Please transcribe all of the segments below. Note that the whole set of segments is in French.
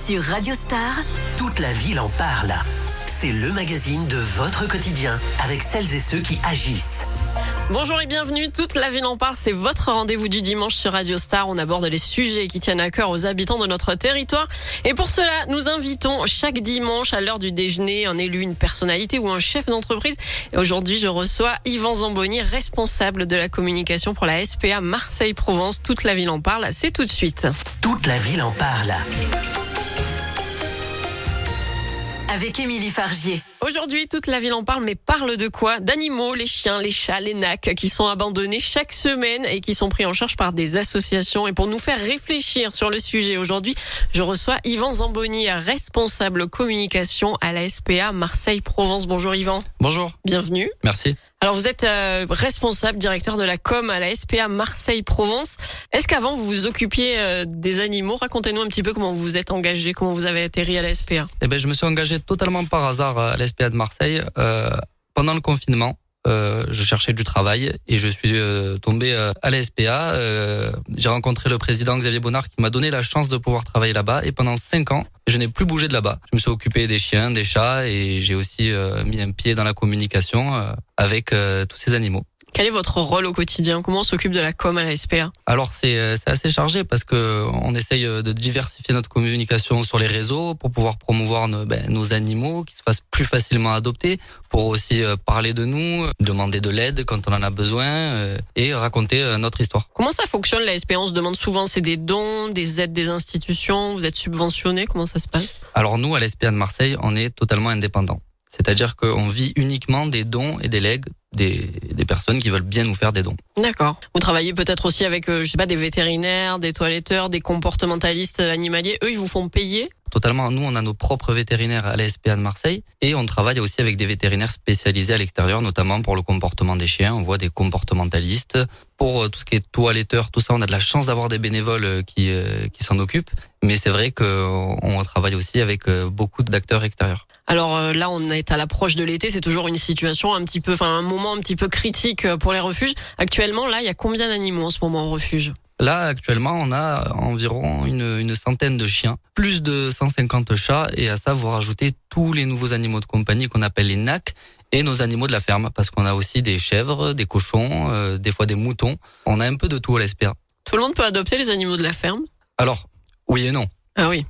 Sur Radio Star, Toute la ville en parle. C'est le magazine de votre quotidien avec celles et ceux qui agissent. Bonjour et bienvenue, toute la ville en parle, c'est votre rendez-vous du dimanche sur Radio Star. On aborde les sujets qui tiennent à cœur aux habitants de notre territoire. Et pour cela, nous invitons chaque dimanche à l'heure du déjeuner un élu, une personnalité ou un chef d'entreprise. Et aujourd'hui, je reçois Yvan Zamboni, responsable de la communication pour la SPA Marseille-Provence. Toute la ville en parle, c'est tout de suite. Toute la ville en parle. avec Émilie Fargier. Aujourd'hui, toute la ville en parle, mais parle de quoi? D'animaux, les chiens, les chats, les nacs, qui sont abandonnés chaque semaine et qui sont pris en charge par des associations. Et pour nous faire réfléchir sur le sujet aujourd'hui, je reçois Yvan Zamboni, responsable communication à la SPA Marseille-Provence. Bonjour Yvan. Bonjour. Bienvenue. Merci. Alors vous êtes responsable, directeur de la com à la SPA Marseille-Provence. Est-ce qu'avant vous vous occupiez des animaux? Racontez-nous un petit peu comment vous vous êtes engagé, comment vous avez atterri à la SPA. Je me suis engagé totalement par hasard à la SPA de Marseille. Pendant le confinement, je cherchais du travail et je suis tombé à la SPA. J'ai rencontré le président Xavier Bonnard qui m'a donné la chance de pouvoir travailler là-bas. Et pendant 5 ans, je n'ai plus bougé de là-bas. Je me suis occupé des chiens, des chats et j'ai aussi mis un pied dans la communication avec tous ces animaux. Quel est votre rôle au quotidien? Comment on s'occupe de la com à la SPA? Alors c'est assez chargé parce que on essaye de diversifier notre communication sur les réseaux pour pouvoir promouvoir nos animaux, qui se fassent plus facilement adopter, pour aussi parler de nous, demander de l'aide quand on en a besoin et raconter notre histoire. Comment ça fonctionne la SPA? On se demande souvent, c'est des dons, des aides des institutions, vous êtes subventionné, comment ça se passe? Alors nous, à la SPA de Marseille, on est totalement indépendant. C'est-à-dire qu'on vit uniquement des dons et des legs des personnes qui veulent bien nous faire des dons. D'accord. Vous travaillez peut-être aussi avec, des vétérinaires, des toiletteurs, des comportementalistes animaliers. Eux, ils vous font payer? Totalement. Nous, on a nos propres vétérinaires à la SPA de Marseille et on travaille aussi avec des vétérinaires spécialisés à l'extérieur, notamment pour le comportement des chiens. On voit des comportementalistes. Pour tout ce qui est toiletteur, tout ça, on a de la chance d'avoir des bénévoles qui s'en occupent. Mais c'est vrai qu'on travaille aussi avec beaucoup d'acteurs extérieurs. Alors là, on est à l'approche de l'été, c'est toujours une situation un moment un petit peu critique pour les refuges. Actuellement, là, il y a combien d'animaux en ce moment au refuge? Là, actuellement, on a environ une centaine de chiens, plus de 150 chats, et à ça, vous rajoutez tous les nouveaux animaux de compagnie qu'on appelle les nacs, et nos animaux de la ferme, parce qu'on a aussi des chèvres, des cochons, des fois des moutons. On a un peu de tout à la SPA. Tout le monde peut adopter les animaux de la ferme? Alors, oui et non. Ah oui.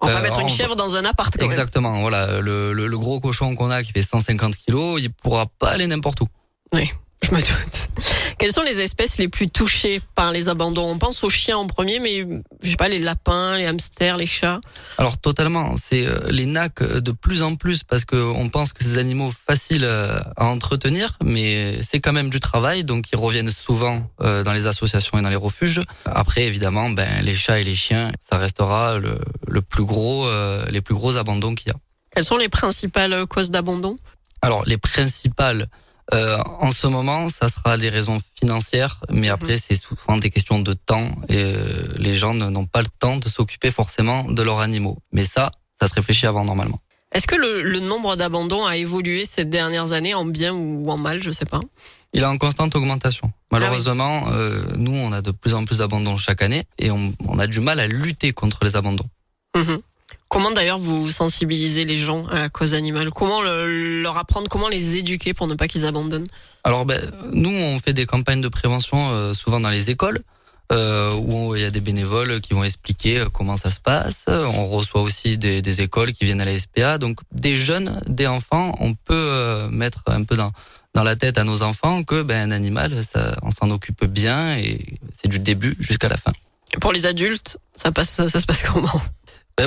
On va mettre une chèvre dans un appart quand Exactement, même. Voilà, le gros cochon qu'on a qui fait 150 kilos, il pourra pas aller n'importe où. Oui, je me doute. Quelles sont les espèces les plus touchées par les abandons? On pense aux chiens en premier, mais je sais pas, les lapins, les hamsters, les chats. Alors totalement, c'est les nacs de plus en plus parce que on pense que c'est des animaux faciles à entretenir, mais c'est quand même du travail, donc ils reviennent souvent dans les associations et dans les refuges. Après, évidemment, les chats et les chiens, ça restera les plus gros abandons qu'il y a. Quelles sont les principales causes d'abandon? Alors, les principales en ce moment, ça sera des raisons financières, mais après c'est souvent des questions de temps et les gens n'ont pas le temps de s'occuper forcément de leurs animaux. Mais ça se réfléchit avant normalement. Est-ce que le nombre d'abandons a évolué ces dernières années en bien ou en mal, je sais pas? Il est en constante augmentation. Malheureusement, nous on a de plus en plus d'abandons chaque année et on a du mal à lutter contre les abandons. Comment d'ailleurs vous sensibilisez les gens à la cause animale? Comment leur apprendre, comment les éduquer pour ne pas qu'ils abandonnent? Alors nous on fait des campagnes de prévention souvent dans les écoles où il y a des bénévoles qui vont expliquer comment ça se passe. On reçoit aussi des écoles qui viennent à la SPA, donc des jeunes, des enfants, on peut mettre un peu dans la tête à nos enfants que un animal, on s'en occupe bien et c'est du début jusqu'à la fin. Et pour les adultes, ça se passe comment?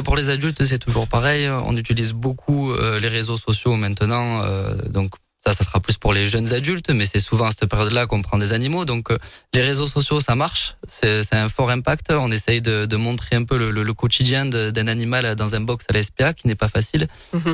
Pour les adultes, c'est toujours pareil. On utilise beaucoup les réseaux sociaux maintenant. Donc ça sera plus pour les jeunes adultes, mais c'est souvent à cette période-là qu'on prend des animaux. Donc les réseaux sociaux, ça marche. C'est un fort impact. On essaye de montrer un peu le quotidien d'un animal dans un box à la SPA qui n'est pas facile.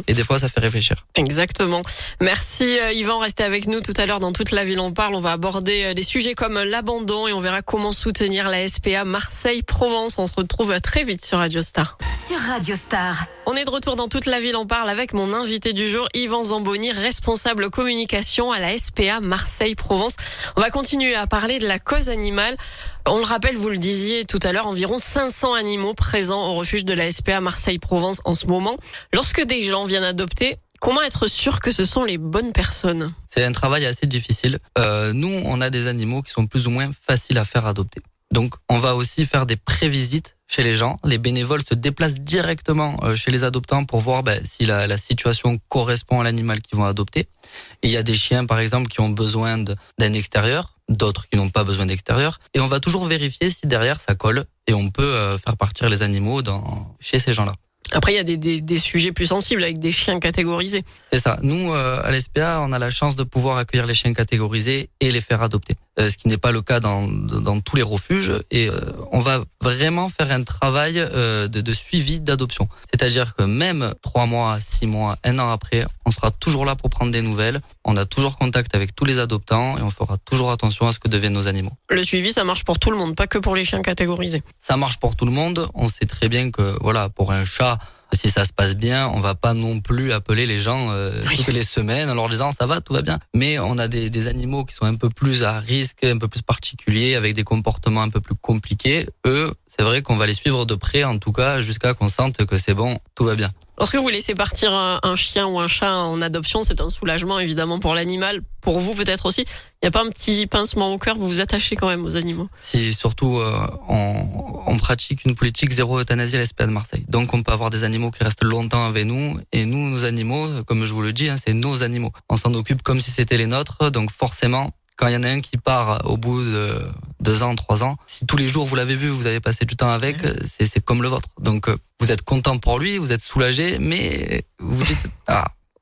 Et des fois, ça fait réfléchir. Exactement. Merci Yvan. Restez avec nous tout à l'heure dans Toute la ville en parle. On va aborder des sujets comme l'abandon et on verra comment soutenir la SPA Marseille-Provence. On se retrouve très vite sur Radio Star. Sur Radio Star. On est de retour dans Toute la ville en parle avec mon invité du jour, Yvan Zamboni, responsable communication à la SPA Marseille-Provence. On va continuer à parler de la cause animale. On le rappelle, vous le disiez tout à l'heure, environ 500 animaux présents au refuge de la SPA Marseille-Provence en ce moment. Lorsque des gens viennent adopter, comment être sûr que ce sont les bonnes personnes ? C'est un travail assez difficile. Nous, on a des animaux qui sont plus ou moins faciles à faire adopter. Donc, on va aussi faire des prévisites chez les gens. Les bénévoles se déplacent directement chez les adoptants pour voir si la situation correspond à l'animal qu'ils vont adopter. Il y a des chiens, par exemple, qui ont besoin d'un extérieur, d'autres qui n'ont pas besoin d'extérieur. Et on va toujours vérifier si derrière ça colle et on peut faire partir les animaux chez ces gens-là. Après, il y a des sujets plus sensibles avec des chiens catégorisés. C'est ça. Nous, à l'SPA, on a la chance de pouvoir accueillir les chiens catégorisés et les faire adopter. Ce qui n'est pas le cas dans tous les refuges. Et on va vraiment faire un travail de suivi d'adoption. C'est-à-dire que même 3 mois, 6 mois, 1 an après, on sera toujours là pour prendre des nouvelles. On a toujours contact avec tous les adoptants et on fera toujours attention à ce que deviennent nos animaux. Le suivi, ça marche pour tout le monde, pas que pour les chiens catégorisés. Ça marche pour tout le monde. On sait très bien que pour un chat, si ça se passe bien, on va pas non plus appeler les gens toutes les semaines en leur disant ça va, tout va bien. Mais on a des animaux qui sont un peu plus à risque, un peu plus particuliers, avec des comportements un peu plus compliqués. Eux, c'est vrai qu'on va les suivre de près, en tout cas, jusqu'à qu'on sente que c'est bon, tout va bien. Lorsque vous laissez partir un chien ou un chat en adoption, c'est un soulagement évidemment pour l'animal, pour vous peut-être aussi. Il n'y a pas un petit pincement au cœur, vous vous attachez quand même aux animaux. Si, surtout, on pratique une politique zéro euthanasie à la SPA de Marseille. Donc on peut avoir des animaux qui restent longtemps avec nous. Et nous, nos animaux, comme je vous le dis, c'est nos animaux. On s'en occupe comme si c'était les nôtres. Donc forcément, quand il y en a un qui part au bout de 2 ans, 3 ans, si tous les jours vous l'avez vu, vous avez passé du temps avec, c'est comme le vôtre. Donc vous êtes content pour lui, vous êtes soulagé, mais vous dites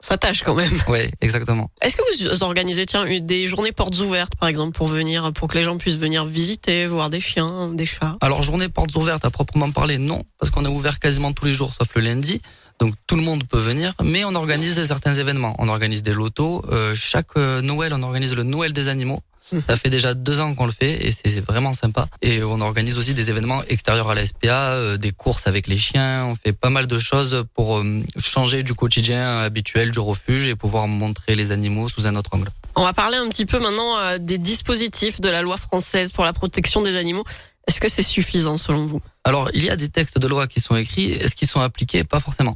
ça tâche quand même. Oui, exactement. Est-ce que vous organisez des journées portes ouvertes, par exemple, pour que les gens puissent venir visiter, voir des chiens, des chats ? Alors, journée portes ouvertes à proprement parler, non, parce qu'on est ouvert quasiment tous les jours, sauf le lundi. Donc, tout le monde peut venir, mais on organise certains événements. On organise des lotos. Chaque Noël, on organise le Noël des animaux. Ça fait déjà 2 ans qu'on le fait et c'est vraiment sympa. Et on organise aussi des événements extérieurs à la SPA, des courses avec les chiens. On fait pas mal de choses pour changer du quotidien habituel du refuge et pouvoir montrer les animaux sous un autre angle. On va parler un petit peu maintenant des dispositifs de la loi française pour la protection des animaux. Est-ce que c'est suffisant selon vous ? Alors, il y a des textes de loi qui sont écrits. Est-ce qu'ils sont appliqués ? Pas forcément.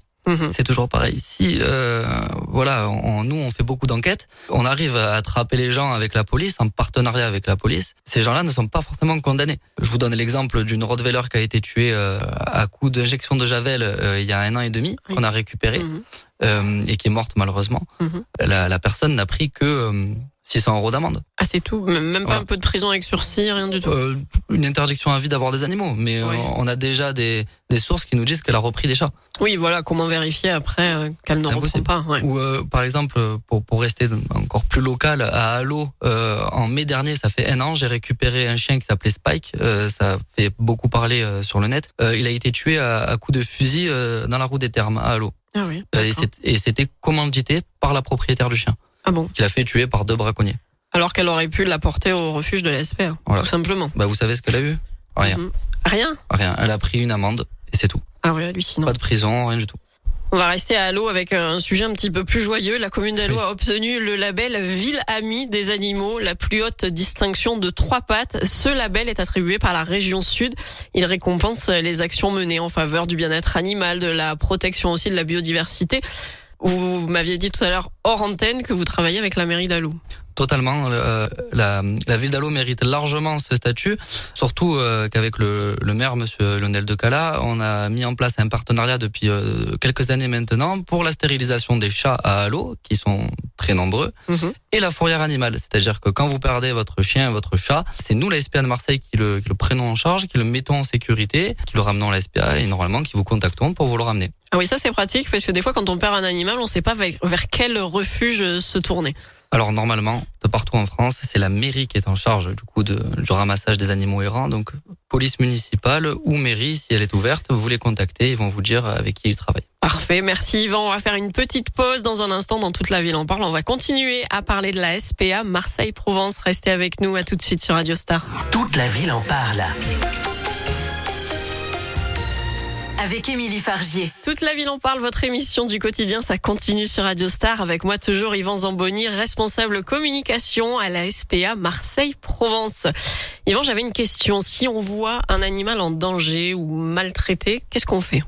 C'est toujours pareil. Si nous on fait beaucoup d'enquêtes, on arrive à attraper les gens avec la police, en partenariat avec la police. Ces gens-là ne sont pas forcément condamnés. Je vous donne l'exemple d'une Rottweiler qui a été tuée à coup d'injection de Javel il y a 1 an et demi, qu'on a récupéré et qui est morte malheureusement. La personne n'a pris que 600 € d'amende. Ah, c'est tout? Même pas un peu de prison avec sursis, rien du tout? Une interdiction à vie d'avoir des animaux, mais on a déjà des sources qui nous disent qu'elle a repris des chats. Oui, voilà, comment vérifier après qu'elle ne reprend pas. Ouais. Ou par exemple, pour rester encore plus local, à Allo, en mai dernier, ça fait 1 an, j'ai récupéré un chien qui s'appelait Spike, ça fait beaucoup parler sur le net. Il a été tué à coups de fusil dans la roue des Thermes, à Allo. Ah oui, et c'était commandité par la propriétaire du chien. Ah bon? Qui l'a fait tuer par 2 braconniers. Alors qu'elle aurait pu l'apporter au refuge de la SPA, tout simplement. Bah, vous savez ce qu'elle a eu? Rien. Rien? Rien. Elle a pris une amende et c'est tout. Ah oui, hallucinant. Pas de prison, rien du tout. On va rester à Allo avec un sujet un petit peu plus joyeux. La commune d'Allo a obtenu le label Ville Amie des animaux, la plus haute distinction de 3 pattes. Ce label est attribué par la région Sud. Il récompense les actions menées en faveur du bien-être animal, de la protection aussi de la biodiversité. Vous m'aviez dit tout à l'heure hors antenne que vous travaillez avec la mairie d'Allo. Totalement. La ville d'Allo mérite largement ce statut, surtout qu'avec le maire, monsieur Lionel Decala, on a mis en place un partenariat depuis quelques années maintenant pour la stérilisation des chats à Allo, qui sont très nombreux, et la fourrière animale. C'est-à-dire que quand vous perdez votre chien, votre chat, c'est nous, la SPA de Marseille, qui le prenons en charge, qui le mettons en sécurité, qui le ramenons à la SPA et normalement qui vous contactons pour vous le ramener. Ah oui, ça c'est pratique parce que des fois quand on perd un animal, on ne sait pas vers quel refuge se tourner. Alors normalement, de partout en France, c'est la mairie qui est en charge du ramassage des animaux errants. Donc police municipale ou mairie, si elle est ouverte, vous les contactez, ils vont vous dire avec qui ils travaillent. Parfait, merci Yvan. On va faire une petite pause dans un instant dans Toute la ville en parle. On va continuer à parler de la SPA Marseille-Provence. Restez avec nous, à tout de suite sur Radio Star. Toute la ville en parle. avec Émilie Fargier. Toute la ville en parle, votre émission du quotidien, ça continue sur Radio Star. Avec moi toujours Yvan Zamboni, responsable communication à la SPA Marseille-Provence. Yvan, j'avais une question. Si on voit un animal en danger ou maltraité, qu'est-ce qu'on fait ?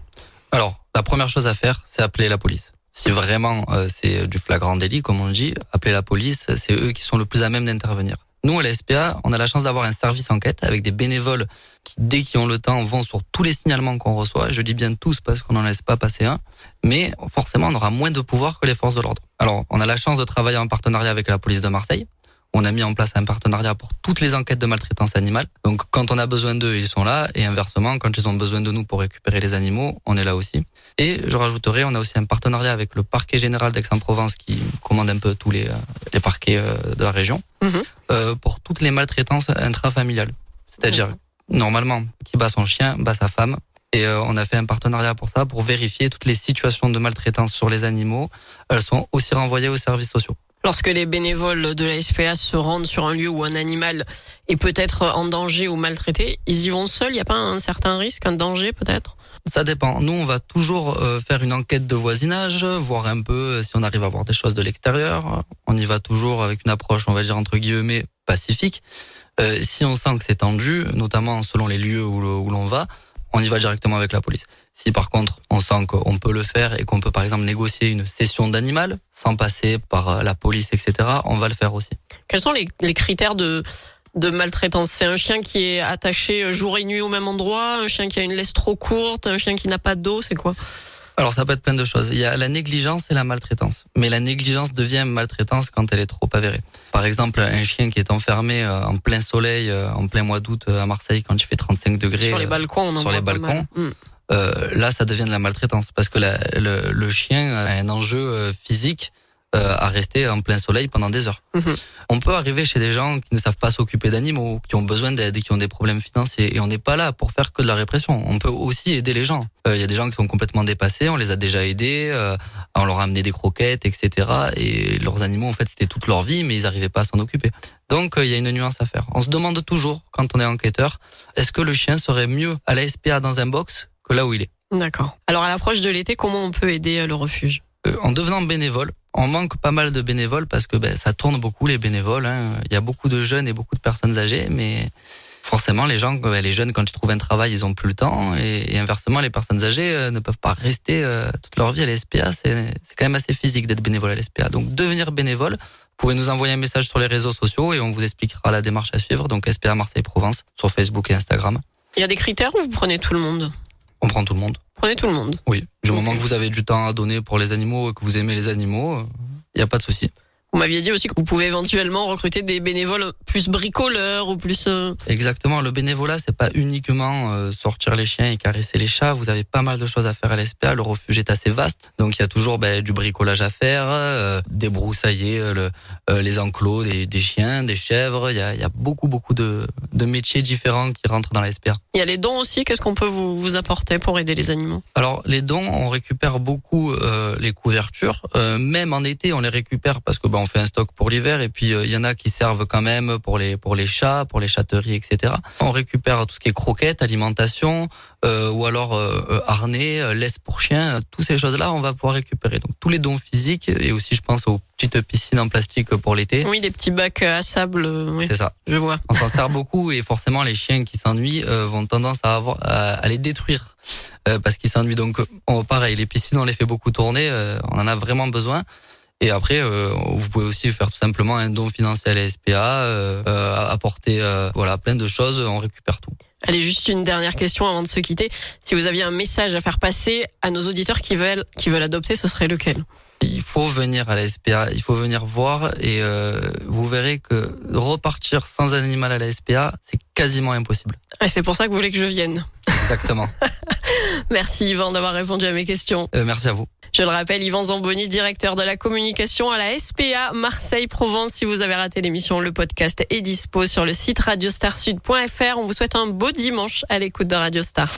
Alors, la première chose à faire, c'est appeler la police. Si vraiment c'est du flagrant délit, comme on dit, appeler la police, c'est eux qui sont le plus à même d'intervenir. Nous, à la SPA, on a la chance d'avoir un service enquête avec des bénévoles qui, dès qu'ils ont le temps, vont sur tous les signalements qu'on reçoit. Je dis bien tous parce qu'on n'en laisse pas passer un. Mais forcément, on aura moins de pouvoir que les forces de l'ordre. Alors, on a la chance de travailler en partenariat avec la police de Marseille. On a mis en place un partenariat pour toutes les enquêtes de maltraitance animale. Donc, quand on a besoin d'eux, ils sont là. Et inversement, quand ils ont besoin de nous pour récupérer les animaux, on est là aussi. Et je rajouterai, on a aussi un partenariat avec le parquet général d'Aix-en-Provence qui commande un peu tous les parquets de la région pour toutes les maltraitances intrafamiliales. C'est-à-dire, normalement, qui bat son chien, bat sa femme. Et on a fait un partenariat pour ça, pour vérifier toutes les situations de maltraitance sur les animaux. Elles sont aussi renvoyées aux services sociaux. Lorsque les bénévoles de la SPA se rendent sur un lieu où un animal est peut-être en danger ou maltraité, ils y vont seuls? Il n'y a pas un certain risque, un danger peut-être? Ça dépend. Nous, on va toujours faire une enquête de voisinage, voir un peu si on arrive à voir des choses de l'extérieur. On y va toujours avec une approche, on va dire entre guillemets, pacifique. Si on sent que c'est tendu, notamment selon les lieux où l'on va, on y va directement avec la police. Si par contre on sent qu'on peut le faire et qu'on peut par exemple négocier une cession d'animal sans passer par la police, etc., on va le faire aussi. Quels sont les critères de maltraitance? C'est un chien qui est attaché jour et nuit au même endroit, un chien qui a une laisse trop courte, un chien qui n'a pas d'eau, c'est quoi? Alors ça peut être plein de choses. Il y a la négligence et la maltraitance. Mais la négligence devient maltraitance quand elle est trop avérée. Par exemple, un chien qui est enfermé en plein soleil, en plein mois d'août à Marseille quand il fait 35 degrés. Sur les balcons, on en sur les balcons. Là, ça devient de la maltraitance parce que le chien a un enjeu physique à rester en plein soleil pendant des heures. On peut arriver chez des gens qui ne savent pas s'occuper d'animaux, qui ont besoin d'aide, qui ont des problèmes financiers, et on n'est pas là pour faire que de la répression. On peut aussi aider les gens. Il y a des gens qui sont complètement dépassés, on les a déjà aidés, on leur a amené des croquettes, etc. Et leurs animaux, en fait, c'était toute leur vie, mais ils n'arrivaient pas à s'en occuper. Donc, il y a une nuance à faire. On se demande toujours, quand on est enquêteur, est-ce que le chien serait mieux à la SPA dans un box que là où il est? D'accord. Alors, à l'approche de l'été, comment on peut aider le refuge? En devenant bénévole. On manque pas mal de bénévoles parce que ça tourne beaucoup les bénévoles. Il y a beaucoup de jeunes et beaucoup de personnes âgées, mais forcément les jeunes quand ils trouvent un travail, ils ont plus le temps et inversement les personnes âgées ne peuvent pas rester toute leur vie à la SPA. C'est quand même assez physique d'être bénévole à la SPA. Donc devenir bénévole, vous pouvez nous envoyer un message sur les réseaux sociaux et on vous expliquera la démarche à suivre. Donc SPA Marseille-Provence sur Facebook et Instagram. Il y a des critères où vous prenez tout le monde? On prend tout le monde. Prenez tout le monde? Oui, du moment que vous avez du temps à donner pour les animaux et que vous aimez les animaux, il n'y a pas de souci. Vous m'aviez dit aussi que vous pouvez éventuellement recruter des bénévoles plus bricoleurs ou plus... Exactement, le bénévolat, c'est pas uniquement sortir les chiens et caresser les chats. Vous avez pas mal de choses à faire à l'SPA. Le refuge est assez vaste, donc il y a toujours du bricolage à faire, débroussailler les enclos des chiens, des chèvres. Il y a beaucoup de métiers différents qui rentrent dans la SPA. Il y a les dons aussi. Qu'est-ce qu'on peut vous apporter pour aider les animaux? Alors, les dons, on récupère beaucoup les couvertures. Même en été, on les récupère parce que on fait un stock pour l'hiver et puis il y en a qui servent quand même pour les chats, pour les chatteries, etc. On récupère tout ce qui est croquettes, alimentation ou alors harnais, laisse pour chien, toutes ces choses-là on va pouvoir récupérer. Donc tous les dons physiques et aussi je pense aux petites piscines en plastique pour l'été. Oui, des petits bacs à sable. Oui, c'est ça. Je vois. On s'en sert beaucoup et forcément les chiens qui s'ennuient vont tendance à les détruire parce qu'ils s'ennuient. Donc pareil, les piscines on les fait beaucoup tourner, on en a vraiment besoin. Et après, vous pouvez aussi faire tout simplement un don financier à la SPA, apporter plein de choses, on récupère tout. Allez, juste une dernière question avant de se quitter. Si vous aviez un message à faire passer à nos auditeurs qui veulent adopter, ce serait lequel? Il faut venir à la SPA, il faut venir voir et vous verrez que repartir sans animal à la SPA, c'est quasiment impossible. Et c'est pour ça que vous voulez que je vienne. Exactement. Merci Yvan d'avoir répondu à mes questions. Merci à vous. Je le rappelle, Yvan Zamboni, directeur de la communication à la SPA Marseille-Provence. Si vous avez raté l'émission, le podcast est dispo sur le site radiostarsud.fr. On vous souhaite un beau dimanche à l'écoute de Radio Star.